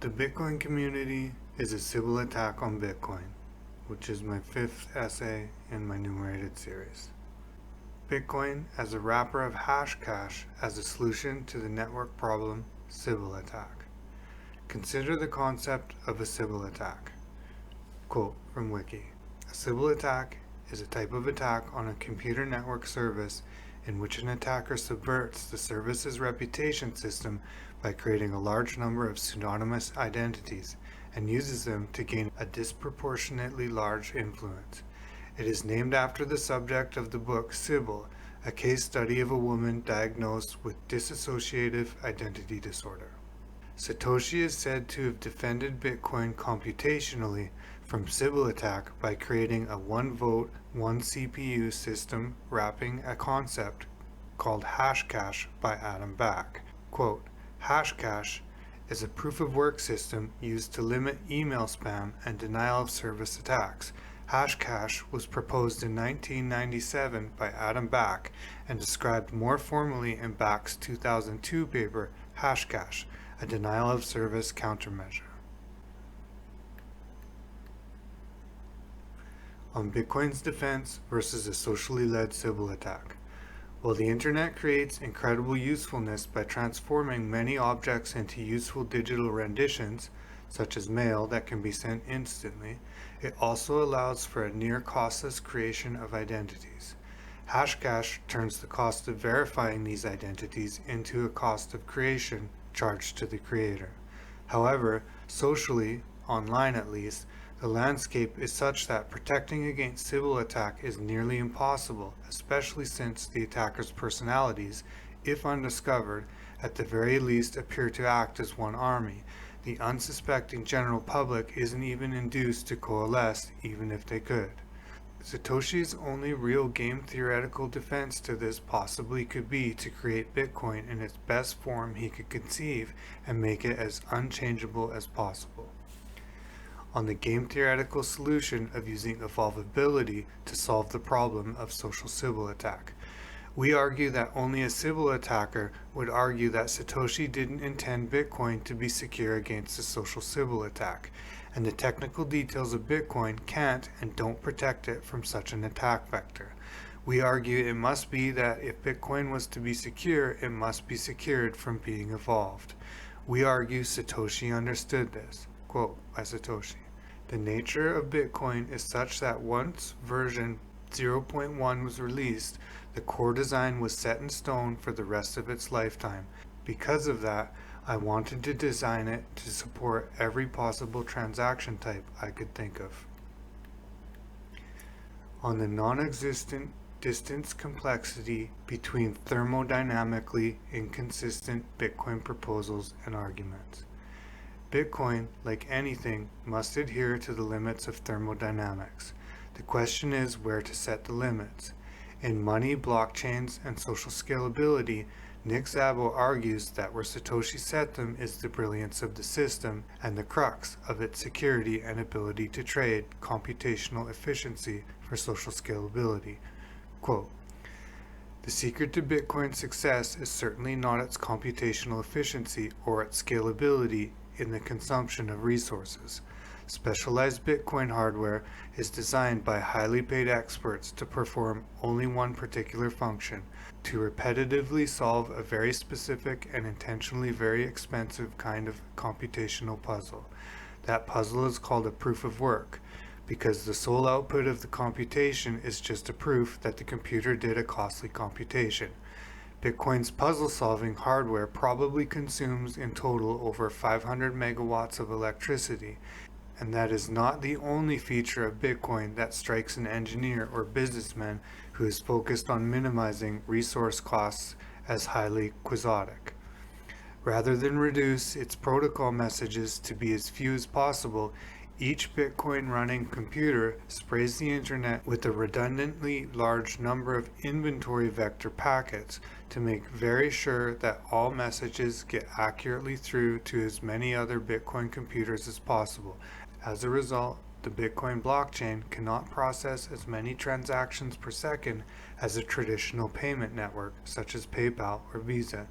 The Bitcoin community is a Sybil attack on Bitcoin, which is my 5th essay in my numerated series. Bitcoin as a wrapper of Hashcash as a solution to the network problem Sybil attack. Consider the concept of a Sybil attack. Quote from Wiki. A Sybil attack is a type of attack on a computer network service in which an attacker subverts the service's reputation system by creating a large number of pseudonymous identities and uses them to gain a disproportionately large influence. It is named after the subject of the book Sybil, a case study of a woman diagnosed with dissociative identity disorder. Satoshi is said to have defended Bitcoin computationally from Sybil attack by creating a one-vote, one-CPU system wrapping a concept called Hashcash by Adam Back. Quote, Hashcash is a proof-of-work system used to limit email spam and denial-of-service attacks. Hashcash was proposed in 1997 by Adam Back and described more formally in Back's 2002 paper, Hashcash, a denial-of-service countermeasure. On Bitcoin's defense versus a socially led Sybil attack. While the internet creates incredible usefulness by transforming many objects into useful digital renditions, such as mail that can be sent instantly, it also allows for a near costless creation of identities. Hashcash turns the cost of verifying these identities into a cost of creation charged to the creator. However, socially, online at least, the landscape is such that protecting against Sybil attack is nearly impossible, especially since the attacker's personalities, if undiscovered, at the very least appear to act as one army. The unsuspecting general public isn't even induced to coalesce, even if they could. Satoshi's only real game theoretical defense to this possibly could be to create Bitcoin in its best form he could conceive and make it as unchangeable as possible. On the game theoretical solution of using evolvability to solve the problem of social Sybil attack. We argue that only a Sybil attacker would argue that Satoshi didn't intend Bitcoin to be secure against a social Sybil attack, and the technical details of Bitcoin can't and don't protect it from such an attack vector. We argue it must be that if Bitcoin was to be secure, it must be secured from being evolved. We argue Satoshi understood this. Quote by Satoshi. The nature of Bitcoin is such that once version 0.1 was released, the core design was set in stone for the rest of its lifetime. Because of that, I wanted to design it to support every possible transaction type I could think of. On the non-existent distance complexity between thermodynamically inconsistent Bitcoin proposals and arguments. Bitcoin, like anything, must adhere to the limits of thermodynamics. The question is where to set the limits. In money, blockchains, and social scalability, Szabo argues that where Satoshi set them is the brilliance of the system and the crux of its security and ability to trade computational efficiency for social scalability. Quote, the secret to Bitcoin's success is certainly not its computational efficiency or its scalability in the consumption of resources. Specialized Bitcoin hardware is designed by highly paid experts to perform only one particular function, to repetitively solve a very specific and intentionally very expensive kind of computational puzzle. That puzzle is called a proof of work, because the sole output of the computation is just a proof that the computer did a costly computation. Bitcoin's puzzle-solving hardware probably consumes in total over 500 megawatts of electricity, and that is not the only feature of Bitcoin that strikes an engineer or businessman who is focused on minimizing resource costs as highly quixotic. Rather than reduce its protocol messages to be as few as possible, each Bitcoin running computer sprays the internet with a redundantly large number of inventory vector packets to make very sure that all messages get accurately through to as many other Bitcoin computers as possible. As a result, the Bitcoin blockchain cannot process as many transactions per second as a traditional payment network such as PayPal or Visa.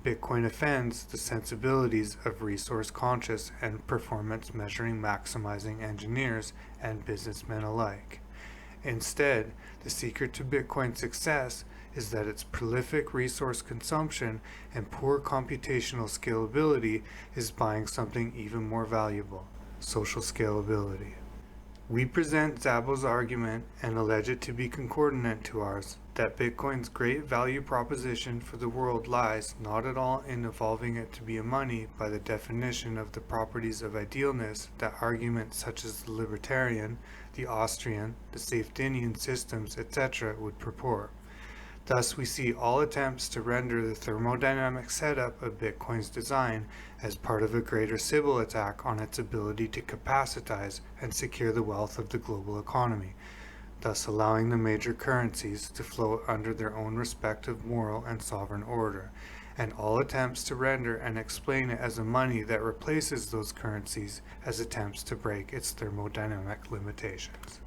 Bitcoin offends the sensibilities of resource-conscious and performance-measuring maximizing engineers and businessmen alike. Instead, the secret to Bitcoin's success is that its prolific resource consumption and poor computational scalability is buying something even more valuable: social scalability. We present Szabo's argument and allege it to be concordant to ours, that Bitcoin's great value proposition for the world lies not at all in evolving it to be a money by the definition of the properties of idealness that arguments such as the libertarian, the Austrian, the Safedinian systems, etc. would purport. Thus, we see all attempts to render the thermodynamic setup of Bitcoin's design as part of a greater Sybil attack on its ability to capacitize and secure the wealth of the global economy, thus allowing the major currencies to float under their own respective moral and sovereign order, and all attempts to render and explain it as a money that replaces those currencies as attempts to break its thermodynamic limitations.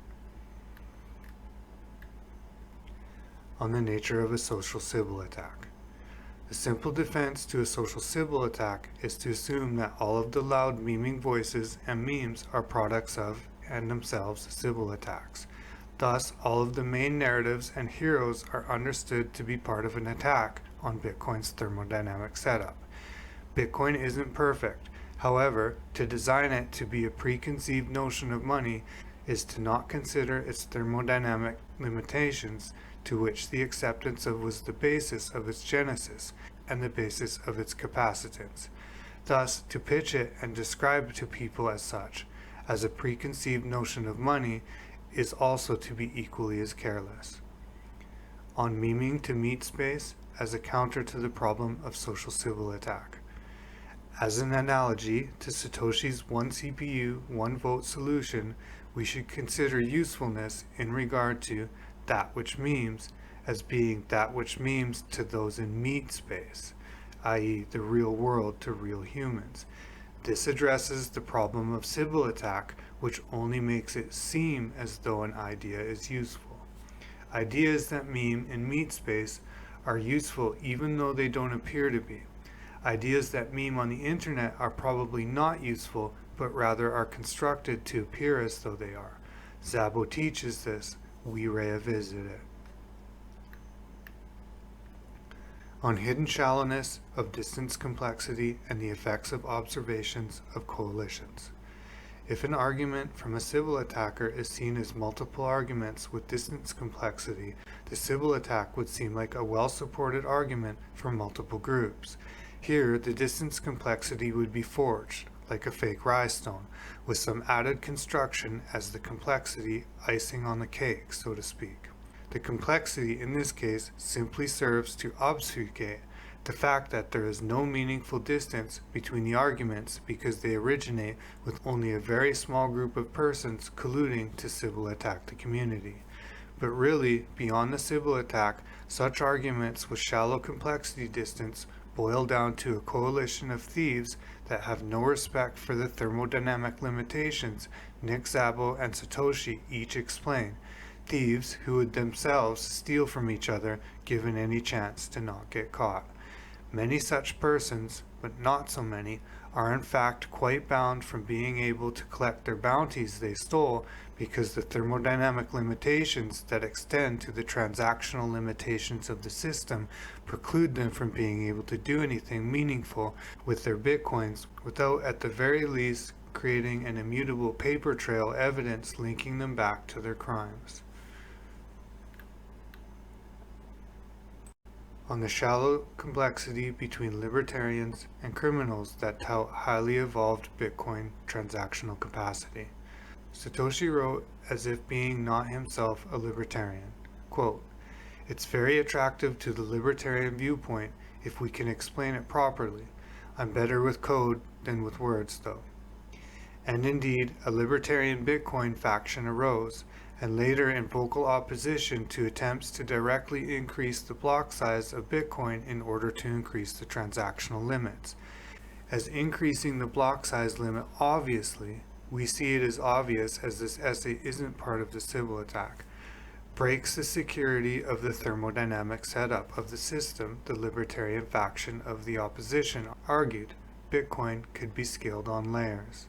On the nature of a social Sybil attack. The simple defense to a social Sybil attack is to assume that all of the loud memeing voices and memes are products of, and themselves, Sybil attacks. Thus, all of the main narratives and heroes are understood to be part of an attack on Bitcoin's thermodynamic setup. Bitcoin isn't perfect. However, to design it to be a preconceived notion of money is to not consider its thermodynamic limitations, to which the acceptance of was the basis of its genesis and the basis of its capacitance. Thus, to pitch it and describe to people as such, as a preconceived notion of money, is also to be equally as careless. On memeing to meatspace as a counter to the problem of social Sybil attack. As an analogy to Satoshi's one CPU, one vote solution, we should consider usefulness in regard to that which memes as being that which memes to those in meat space, i.e. the real world to real humans. This addresses the problem of Sybil attack, which only makes it seem as though an idea is useful. Ideas that meme in meat space are useful even though they don't appear to be. Ideas that meme on the internet are probably not useful, but rather are constructed to appear as though they are. Szabo teaches this. We re-visit it. On hidden shallowness of distance complexity and the effects of observations of coalitions. If an argument from a Sybil attacker is seen as multiple arguments with distance complexity, the Sybil attack would seem like a well-supported argument for multiple groups. Here, the distance complexity would be forged, like a fake rhinestone, with some added construction as the complexity icing on the cake, so to speak. The complexity in this case simply serves to obfuscate the fact that there is no meaningful distance between the arguments because they originate with only a very small group of persons colluding to Sybil attack the community. But really, beyond the Sybil attack, such arguments with shallow complexity distance boil down to a coalition of thieves that have no respect for the thermodynamic limitations Nick, Szabo, and Satoshi each explain. Thieves who would themselves steal from each other given any chance to not get caught. Many such persons, but not so many, are in fact quite bound from being able to collect their bounties they stole because the thermodynamic limitations that extend to the transactional limitations of the system preclude them from being able to do anything meaningful with their bitcoins without at the very least creating an immutable paper trail evidence linking them back to their crimes. On the shallow complexity between libertarians and criminals that tout highly evolved Bitcoin transactional capacity. Satoshi wrote as if being not himself a libertarian, quote, "It's very attractive to the libertarian viewpoint if we can explain it properly. I'm better with code than with words, though." And indeed, a libertarian Bitcoin faction arose, and later in vocal opposition to attempts to directly increase the block size of Bitcoin in order to increase the transactional limits. As increasing the block size limit obviously, we see it as obvious as this essay isn't part of the Sybil attack. breaks the security of the thermodynamic setup of the system, the libertarian faction of the opposition argued Bitcoin could be scaled on layers.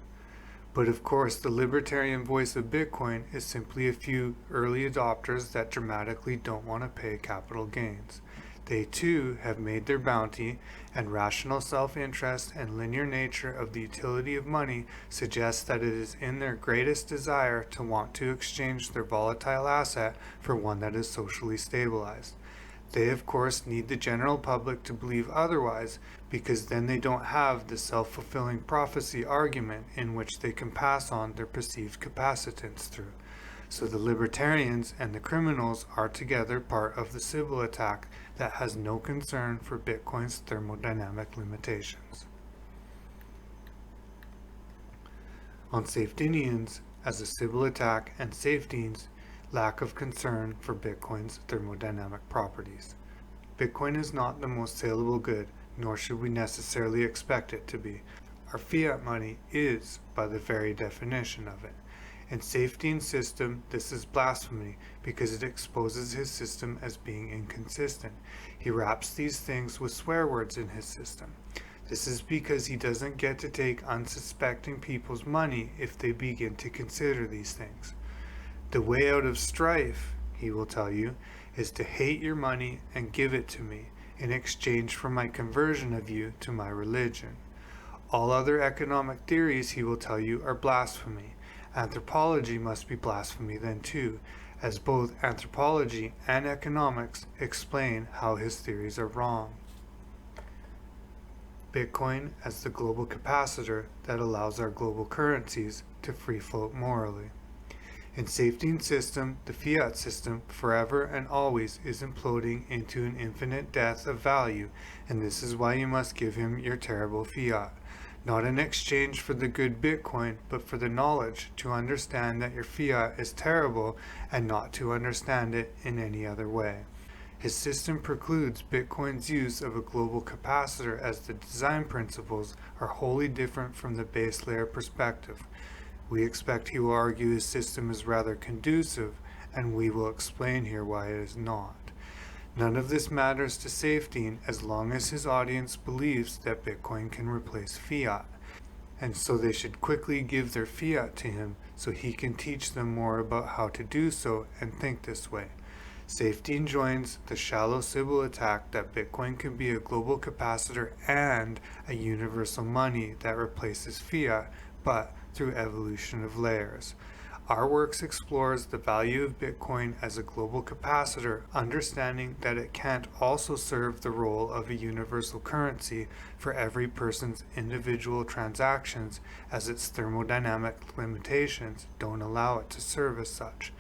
But of course, the libertarian voice of Bitcoin is simply a few early adopters that dramatically don't want to pay capital gains. They too have made their bounty, and rational self-interest and linear nature of the utility of money suggests that it is in their greatest desire to want to exchange their volatile asset for one that is socially stabilized. They of course need the general public to believe otherwise, because then they don't have the self-fulfilling prophecy argument in which they can pass on their perceived capacitance through. So the libertarians and the criminals are together part of the Sybil attack that has no concern for Bitcoin's thermodynamic limitations. On Safetinians, as a Sybil attack, and Safety's lack of concern for Bitcoin's thermodynamic properties. Bitcoin is not the most saleable good, nor should we necessarily expect it to be. Our fiat money is, by the very definition of it. In Safety's system, this is blasphemy because it exposes his system as being inconsistent. He wraps these things with swear words in his system. This is because he doesn't get to take unsuspecting people's money if they begin to consider these things. The way out of strife, he will tell you, is to hate your money and give it to me in exchange for my conversion of you to my religion. All other economic theories, he will tell you, are blasphemy. Anthropology must be blasphemy then too, as both anthropology and economics explain how his theories are wrong. Bitcoin as the global capacitor that allows our global currencies to free float morally. In Safety's system, the fiat system forever and always is imploding into an infinite death of value, and this is why you must give him your terrible fiat. Not in exchange for the good Bitcoin, but for the knowledge to understand that your fiat is terrible and not to understand it in any other way. His system precludes Bitcoin's use of a global capacitor as the design principles are wholly different from the base layer perspective. We expect he will argue his system is rather conducive, and we will explain here why it is not. None of this matters to Safety as long as his audience believes that Bitcoin can replace fiat, and so they should quickly give their fiat to him so he can teach them more about how to do so and think this way. Safety joins the shallow Sybil attack that Bitcoin can be a global capacitor and a universal money that replaces fiat, but through evolution of layers. Our works explores the value of Bitcoin as a global capacitor, understanding that it can't also serve the role of a universal currency for every person's individual transactions, as its thermodynamic limitations don't allow it to serve as such.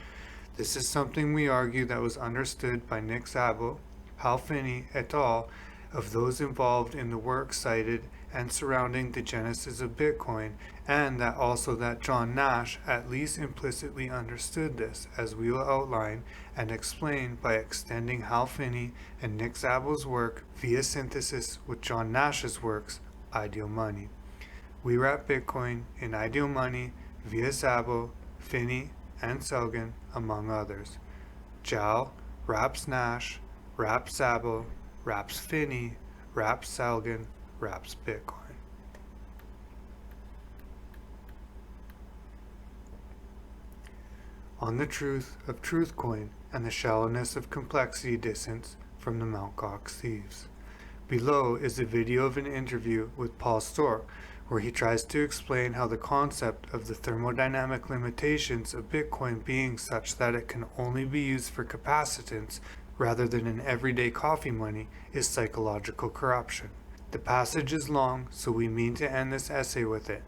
This is something we argue that was understood by Nick Szabo, Hal Finney et al., of those involved in the work cited and surrounding the genesis of Bitcoin, and that also that John Nash at least implicitly understood this, as we will outline and explain by extending Hal Finney and Nick Szabo's work via synthesis with John Nash's works, Ideal Money. We wrap Bitcoin in Ideal Money via Szabo, Finney, and Selgin, among others. Jal wraps Nash, wraps Szabo, wraps Finney, wraps Selgin, wraps Bitcoin. On the truth of Truthcoin and the shallowness of complexity distance from the Mt. Gox thieves. Below is a video of an interview with Paul Stork, where he tries to explain how the concept of the thermodynamic limitations of Bitcoin being such that it can only be used for capacitance rather than in everyday coffee money is psychological corruption. The passage is long, so we mean to end this essay with it.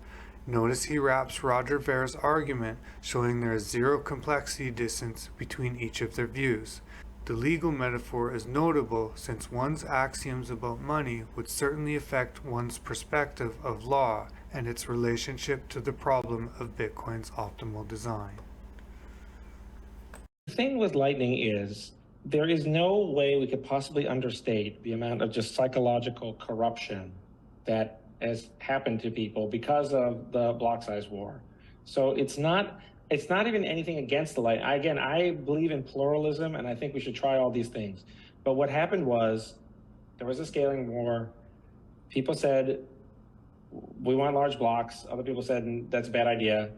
Notice he wraps Roger Ver's argument, showing there is zero complexity distance between each of their views. The legal metaphor is notable since one's axioms about money would certainly affect one's perspective of law and its relationship to the problem of Bitcoin's optimal design. The thing with Lightning is there is no way we could possibly understate the amount of just psychological corruption that has happened to people because of the block size war. So it's not It's not even anything against the light. Again, I believe in pluralism, and I think we should try all these things. But what happened was there was a scaling war. People said, we want large blocks. Other people said, that's a bad idea.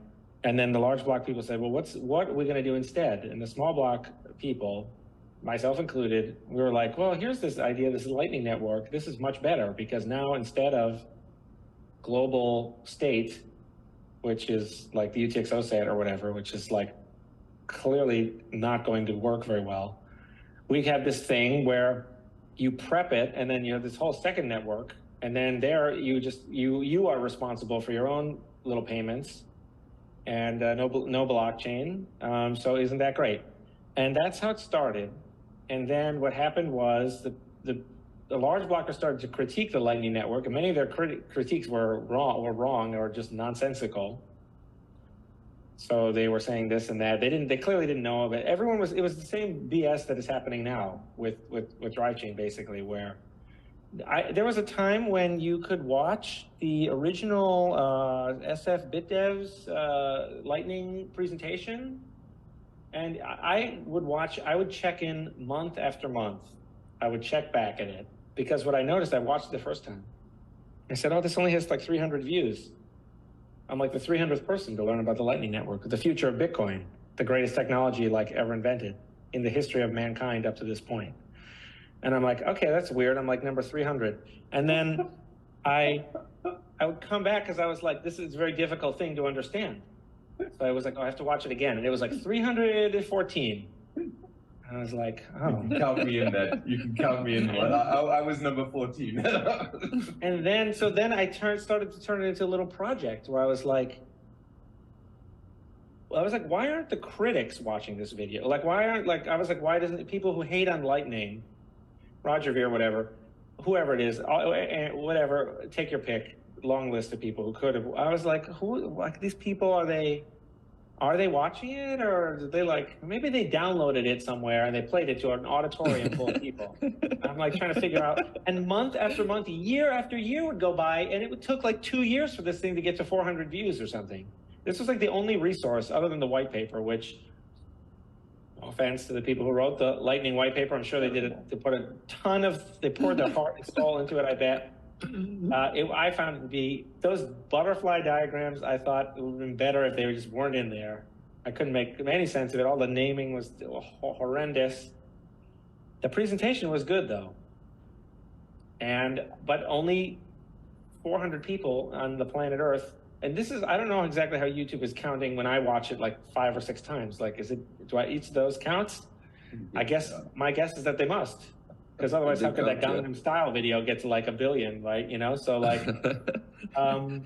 And then the large block people said, well, what are we going to do instead? And the small block people, myself included, we were like, well, here's this idea, this Lightning Network. This is much better because now instead of global state, which is like the UTXO set or whatever, which is like clearly not going to work very well, we have this thing where you prep it and then you have this whole second network, and then there you are responsible for your own little payments and no blockchain. So isn't that great? And that's how it started. And then what happened was the large blockers started to critique the Lightning Network, and many of their critiques were wrong or just nonsensical. So they were saying this and that. They clearly didn't know of it. It was the same BS that is happening now with DriveChain, basically, where there was a time when you could watch the original SF BitDev's Lightning presentation, and I would check in month after month. I would check back at it because what I noticed, I watched it the first time. I said, oh, this only has like 300 views. I'm like the 300th person to learn about the Lightning Network, the future of Bitcoin, the greatest technology like ever invented in the history of mankind up to this point. And I'm like, okay, that's weird. I'm like number 300. And then I would come back because I was like, this is a very difficult thing to understand. So I was like, oh, I have to watch it again. And it was like 314. I was like, oh. You can count me in that. You can count me in that. I was number 14. And then, so then I started to turn it into a little project where I was like, why aren't the critics watching this video? Like, I was like, why doesn't people who hate on Lightning, Roger Ver, whatever, whoever it is, whatever, take your pick, long list of people who could have. I was like, these people, are they watching it, or did they maybe they downloaded it somewhere and they played it to an auditorium full of people? I'm like trying to figure out, and month after month, year after year would go by, and it took like 2 years for this thing to get to 400 views or something. This was like the only resource other than the white paper, which, no offense to the people who wrote the Lightning white paper, I'm sure they did it, they poured their heart and soul into it, I bet. I found it to be, those butterfly diagrams, I thought it would have been better if they just weren't in there. I couldn't make any sense of it. All the naming was horrendous. The presentation was good though. But only 400 people on the planet Earth. And this is, I don't know exactly how YouTube is counting when I watch it like 5 or 6 times. Like, do each of those counts? I guess, my guess is that they must. Because otherwise, how could that Gangnam Style video get to like 1 billion, right? You know, so like, I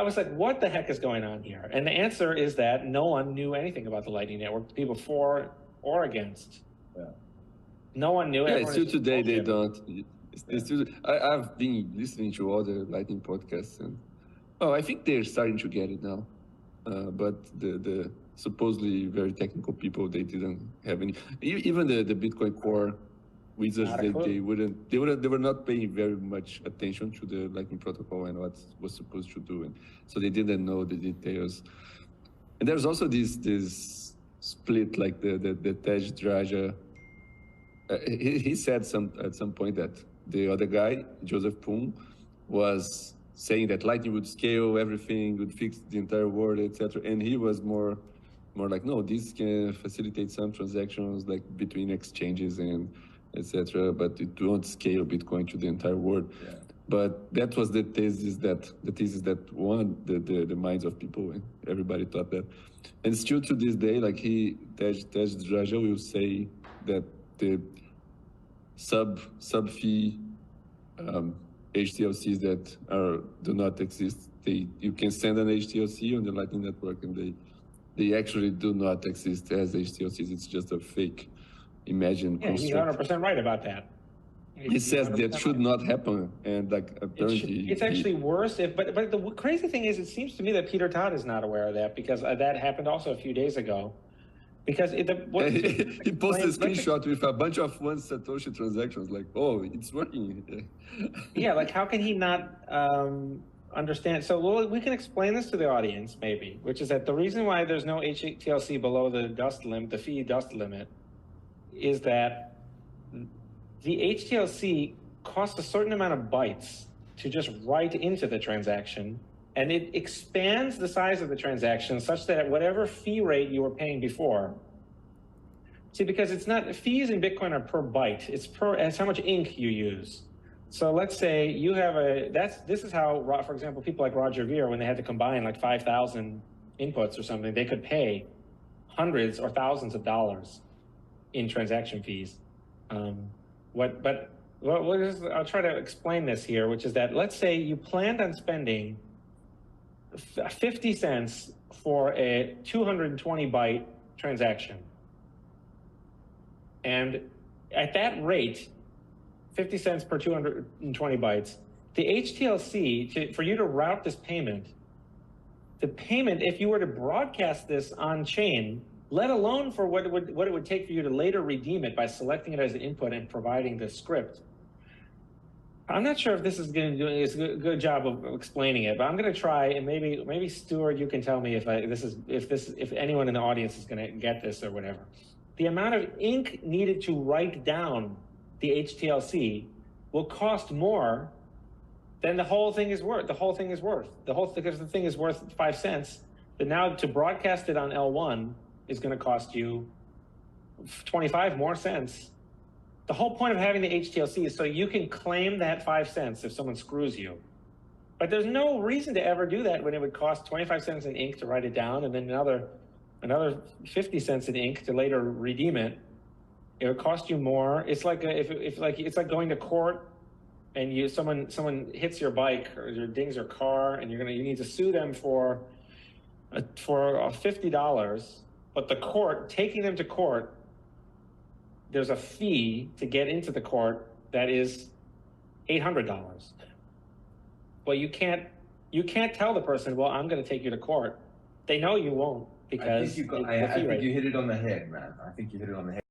was like, what the heck is going on here? And the answer is that no one knew anything about the Lightning Network, people for or against. Yeah. No one knew. Yeah, still today they don't. I've been listening to other Lightning podcasts, and I think they're starting to get it now. But the supposedly very technical people, they didn't have any. Even the Bitcoin Core wizards, they were not paying very much attention to the Lightning protocol and what was supposed to do, and so they didn't know the details. And there's also this split, like the Tej Draja. He said at some point that the other guy, Joseph Poon, was saying that Lightning would scale everything, would fix the entire world, etc. And he was more like, no, this can facilitate some transactions like between exchanges and etc. But it won't scale Bitcoin to the entire world. Yeah. But that was the thesis that won the minds of people, and everybody thought that. And still to this day, like Tej Draja will say that the sub fee HTLCs that do not exist, you can send an HTLC on the Lightning Network, and they actually do not exist as HTLCs. It's just a fake imagined construct. He's 100% right about that. He says that should not happen, and like apparently it's actually worse. But the crazy thing is, it seems to me that Peter Todd is not aware of that, because that happened also a few days ago. Because he posted a screenshot with a bunch of 1 Satoshi transactions, like, oh, it's working. Yeah, like how can he not understand. So we can explain this to the audience, maybe, which is that the reason why there's no HTLC below the dust limit, the fee dust limit, is that the HTLC costs a certain amount of bytes to just write into the transaction, and it expands the size of the transaction such that at whatever fee rate you were paying before. See, because it's not, fees in Bitcoin are per byte. It's how much ink you use. So let's say you have this is how, for example, people like Roger Ver, when they had to combine like 5,000 inputs or something, they could pay hundreds or thousands of dollars in transaction fees. I'll try to explain this here, which is that let's say you planned on spending 50 cents for a 220 byte transaction. And at that rate, 50 cents per 220 bytes, the HTLC, for you to route this payment, the payment, if you were to broadcast this on chain, let alone for what it would take for you to later redeem it by selecting it as an input and providing the script. I'm not sure if this is going to do a good job of explaining it, but I'm going to try, and maybe Stuart, you can tell me if anyone in the audience is going to get this or whatever. The amount of ink needed to write down the HTLC will cost more than the whole thing is worth. Because the thing is worth 5 cents. But now to broadcast it on L1 is going to cost you 25 more cents. The whole point of having the HTLC is so you can claim that 5 cents if someone screws you. But there's no reason to ever do that when it would cost 25 cents in ink to write it down and then another 50 cents in ink to later redeem it. It would cost you more. It's like it's like going to court and someone hits your bike or dings your car and you need to sue them for $50, but the court, taking them to court, there's a fee to get into the court that is $800. Well, you can't tell the person, well, I'm going to take you to court. They know you won't because I think you hit it on the head, man. I think you hit it on the head.